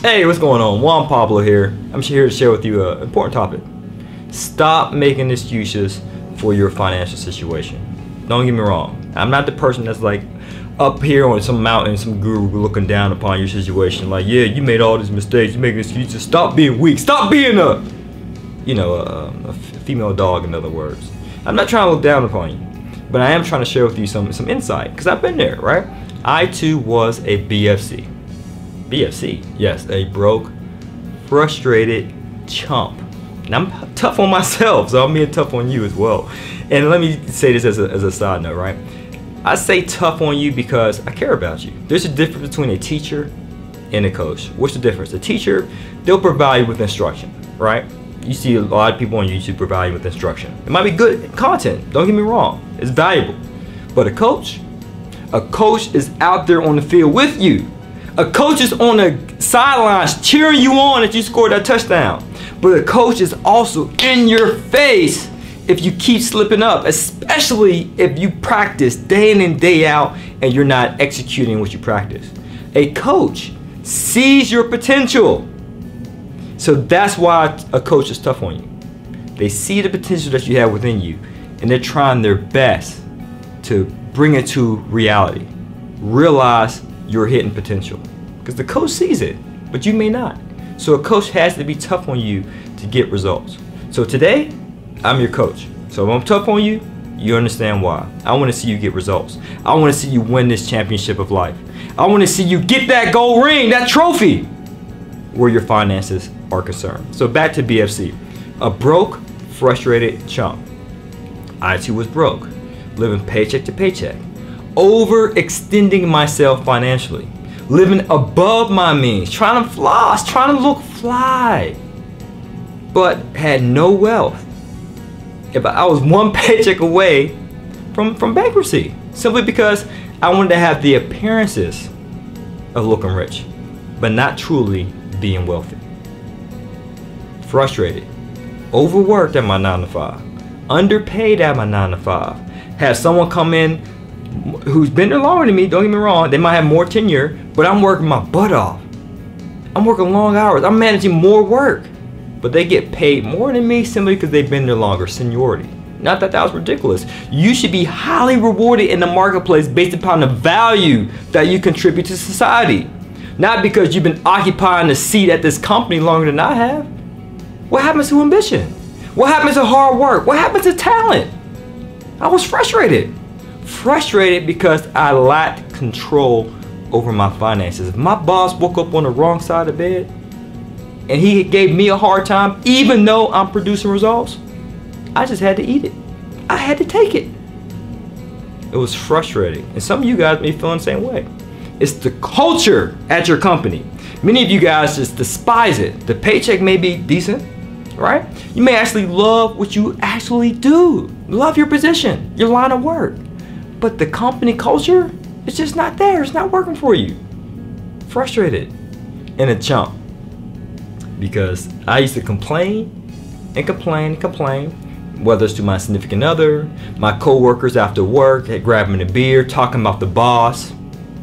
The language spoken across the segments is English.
Hey, what's going on? Juan Pablo here. I'm here to share with you an important topic. Stop making excuses for your financial situation. Don't get me wrong. I'm not the person that's like up here on some mountain, some guru looking down upon your situation. Like, yeah, you made all these mistakes. You making excuses. Stop being weak. Stop being a female dog, in other words. I'm not trying to look down upon you, but I am trying to share with you some insight, because I've been there, right? I too was a BFC. BFC, yes, a broke, frustrated chump. And I'm tough on myself, so I'm being tough on you as well. And let me say this as a side note, right? I say tough on you because I care about you. There's a difference between a teacher and a coach. What's the difference? A teacher, they'll provide you with instruction, right? You see a lot of people on YouTube provide you with instruction. It might be good content, don't get me wrong. It's valuable. But a coach is out there on the field with you. A coach is on the sidelines cheering you on that you scored that touchdown. But a coach is also in your face if you keep slipping up, especially if you practice day in and day out and you're not executing what you practice. A coach sees your potential. So that's why a coach is tough on you. They see the potential that you have within you, and they're trying their best to bring it to reality. Realize your hidden potential, because the coach sees it, but you may not. So a coach has to be tough on you to get results. So today, I'm your coach. So if I'm tough on you, you understand why. I want to see you get results. I want to see you win this championship of life. I want to see you get that gold ring, that trophy, where your finances are concerned. So back to BFC. A broke, frustrated chump. I too was broke, living paycheck to paycheck, overextending myself financially, living above my means, trying to floss, trying to look fly, but had no wealth. If I was one paycheck away from bankruptcy, simply because I wanted to have the appearances of looking rich, but not truly being wealthy. Frustrated, overworked at my 9 to 5, underpaid at my 9 to 5, had someone come in who's been there longer than me, don't get me wrong, they might have more tenure, but I'm working my butt off. I'm working long hours, I'm managing more work, but they get paid more than me simply because they've been there longer, seniority. Not that that was ridiculous. You should be highly rewarded in the marketplace based upon the value that you contribute to society. Not because you've been occupying the seat at this company longer than I have. What happens to ambition? What happens to hard work? What happens to talent? I was frustrated. Frustrated because I lacked control over my finances. If my boss woke up on the wrong side of bed and he gave me a hard time, even though I'm producing results, I just had to eat it. I had to take it. It was frustrating. And some of you guys may feel the same way. It's the culture at your company. Many of you guys just despise it. The paycheck may be decent, right? You may actually love what you actually do. Love your position, your line of work. But the company culture, it's just not there. It's not working for you. Frustrated and a chump. Because I used to complain and complain and complain, whether it's to my significant other, my co-workers after work, grabbing a beer, talking about the boss,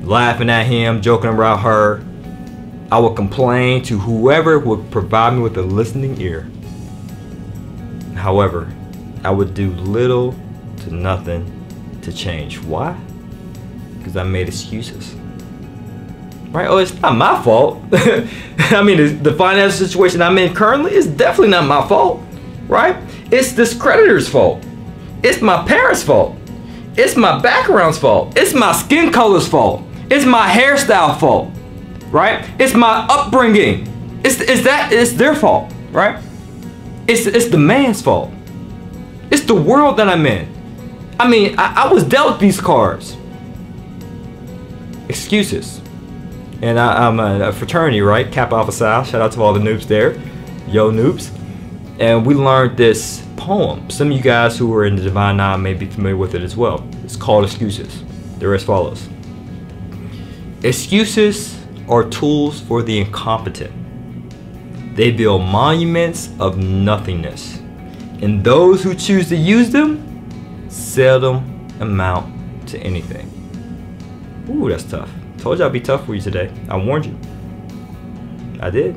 laughing at him, joking about her. I would complain to whoever would provide me with a listening ear. However, I would do little to nothing to change. Why? Because I made excuses. Right? Oh, it's not my fault. I mean, the financial situation I'm in currently is definitely not my fault. Right? It's this creditor's fault. It's my parents' fault. It's my background's fault. It's my skin color's fault. It's my hairstyle fault. Right? It's my upbringing. It's their fault. Right? It's the man's fault. It's the world that I'm in. I mean, I was dealt these cards. Excuses. And I'm a fraternity, right? Kappa Alpha Psi. Shout out to all the noobs there. Yo, noobs. And we learned this poem. Some of you guys who are in the Divine Nine may be familiar with it as well. It's called Excuses. They're as follows. Excuses are tools for the incompetent. They build monuments of nothingness. And those who choose to use them seldom amount to anything. Ooh, that's tough. Told you I'd be tough for you today. I warned you. I did.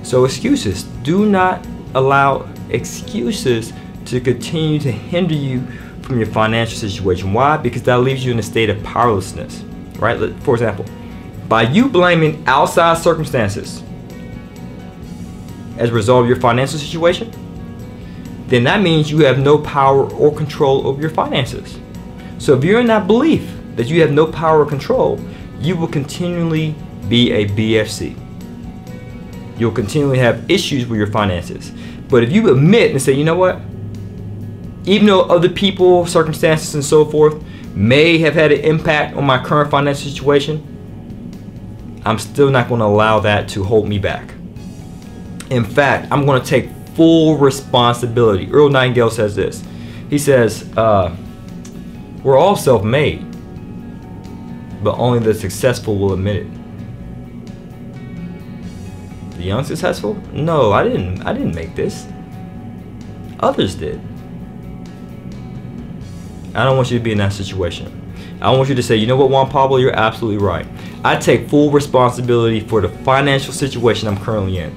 So excuses. Do not allow excuses to continue to hinder you from your financial situation. Why? Because that leaves you in a state of powerlessness, right? For example, by you blaming outside circumstances as a result of your financial situation, then that means you have no power or control over your finances. So if you're in that belief that you have no power or control, you will continually be a BFC. You'll continually have issues with your finances. But if you admit and say, you know what, even though other people, circumstances, and so forth may have had an impact on my current financial situation, I'm still not going to allow that to hold me back. In fact, I'm going to take full responsibility. Earl Nightingale says this. He says, we're all self-made, but only the successful will admit it. The unsuccessful? No, I didn't make this. Others did. I don't want you to be in that situation. I want you to say, you know what, Juan Pablo, you're absolutely right. I take full responsibility for the financial situation I'm currently in.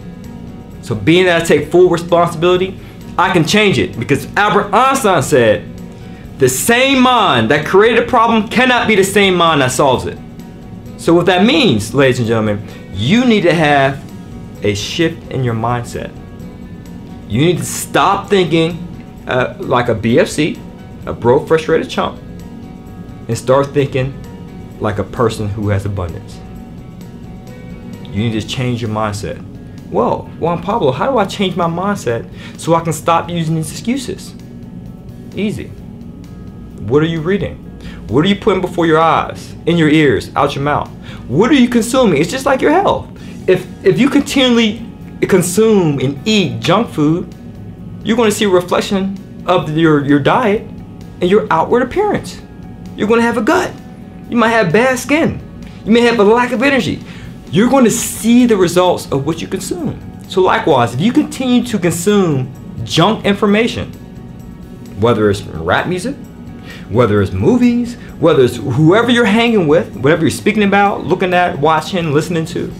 So being that I take full responsibility, I can change it, because Albert Einstein said, the same mind that created a problem cannot be the same mind that solves it. So what that means, ladies and gentlemen, you need to have a shift in your mindset. You need to stop thinking like a BFC, a broke, frustrated chump, and start thinking like a person who has abundance. You need to change your mindset. Well, Juan Pablo, how do I change my mindset so I can stop using these excuses? Easy. What are you reading? What are you putting before your eyes, in your ears, out your mouth? What are you consuming? It's just like your health. If you continually consume and eat junk food, you're going to see a reflection of your diet and your outward appearance. You're going to have a gut. You might have bad skin. You may have a lack of energy. You're going to see the results of what you consume. So likewise, if you continue to consume junk information, whether it's rap music, whether it's movies, whether it's whoever you're hanging with, whatever you're speaking about, looking at, watching, listening to,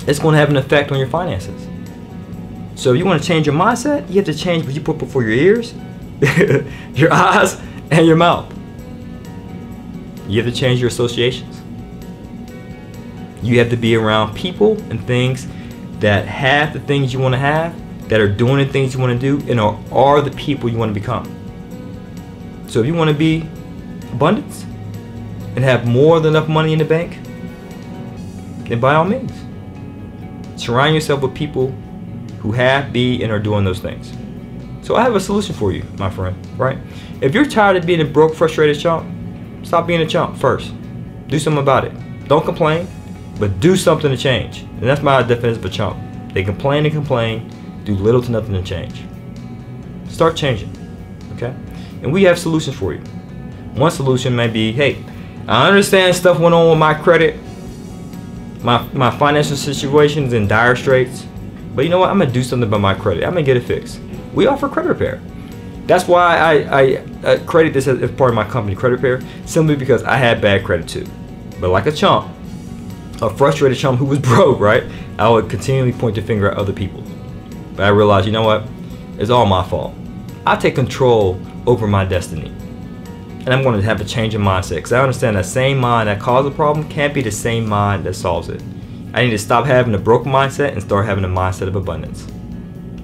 it's going to have an effect on your finances. So if you want to change your mindset, you have to change what you put before your ears, your eyes, and your mouth. You have to change your associations. You have to be around people and things that have the things you want to have, that are doing the things you want to do, and are the people you want to become. So if you want to be abundance and have more than enough money in the bank, then by all means, surround yourself with people who have, be, and are doing those things. So I have a solution for you, my friend, right? If you're tired of being a broke, frustrated chump, stop being a chump first. Do something about it. Don't complain, but do something to change. And that's my definition of a chump. They complain and complain, do little to nothing to change. Start changing, okay? And we have solutions for you. One solution may be, hey, I understand stuff went on with my credit, my financial situation's in dire straits, but you know what, I'm gonna do something about my credit. I'm gonna get it fixed. We offer credit repair. That's why I credit this as part of my company, credit repair, simply because I had bad credit too. But like a chump, a frustrated chump who was broke, right, I would continually point the finger at other people. But I realized, you know what, it's all my fault. I take control over my destiny. And I'm going to have a change in mindset, because I understand that same mind that caused the problem can't be the same mind that solves it. I need to stop having a broken mindset and start having a mindset of abundance.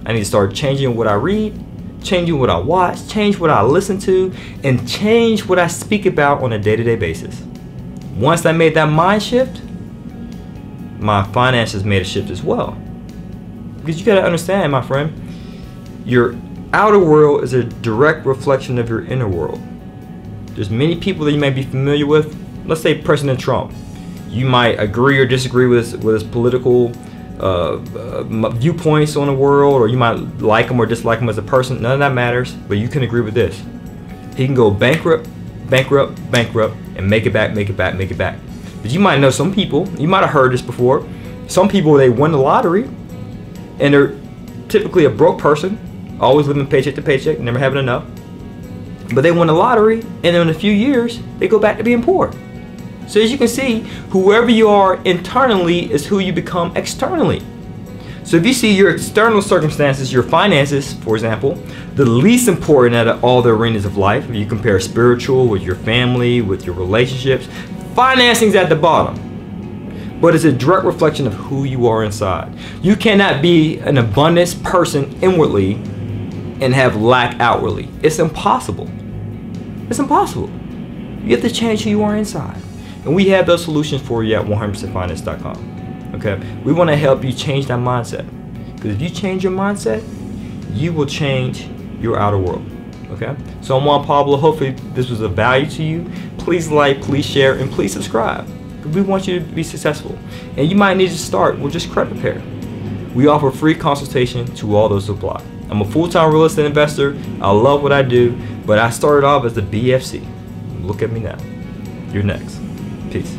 I need to start changing what I read, changing what I watch, change what I listen to, and change what I speak about on a day-to-day basis. Once I made that mind shift, my finances made a shift as well. Because you got to understand, my friend, your outer world is a direct reflection of your inner world. There's many people that you may be familiar with. Let's say President Trump. You might agree or disagree with his political viewpoints on the world, or you might like him or dislike him as a person. None of that matters, but you can agree with this. He can go bankrupt, and make it back. But you might know some people, you might have heard this before, some people, they win the lottery, and they're typically a broke person, always living paycheck to paycheck, never having enough. But they win the lottery, and in a few years, they go back to being poor. So as you can see, whoever you are internally is who you become externally. So if you see your external circumstances, your finances, for example, the least important out of all the arenas of life, if you compare spiritual with your family, with your relationships, financing's at the bottom. But it's a direct reflection of who you are inside. You cannot be an abundance person inwardly and have lack outwardly. It's impossible. It's impossible. You have to change who you are inside. And we have those solutions for you at 100percentfinance.com. Okay, we want to help you change that mindset, because if you change your mindset, you will change your outer world. Okay, so I'm Juan Pablo. Hopefully this was of value to you. Please like, please share, and please subscribe, because we want you to be successful. And you might need to start with just credit repair. We offer free consultation to all those who apply. I'm a full-time real estate investor. I love what I do, but I started off as a BFC. Look at me now. You're next. Peace.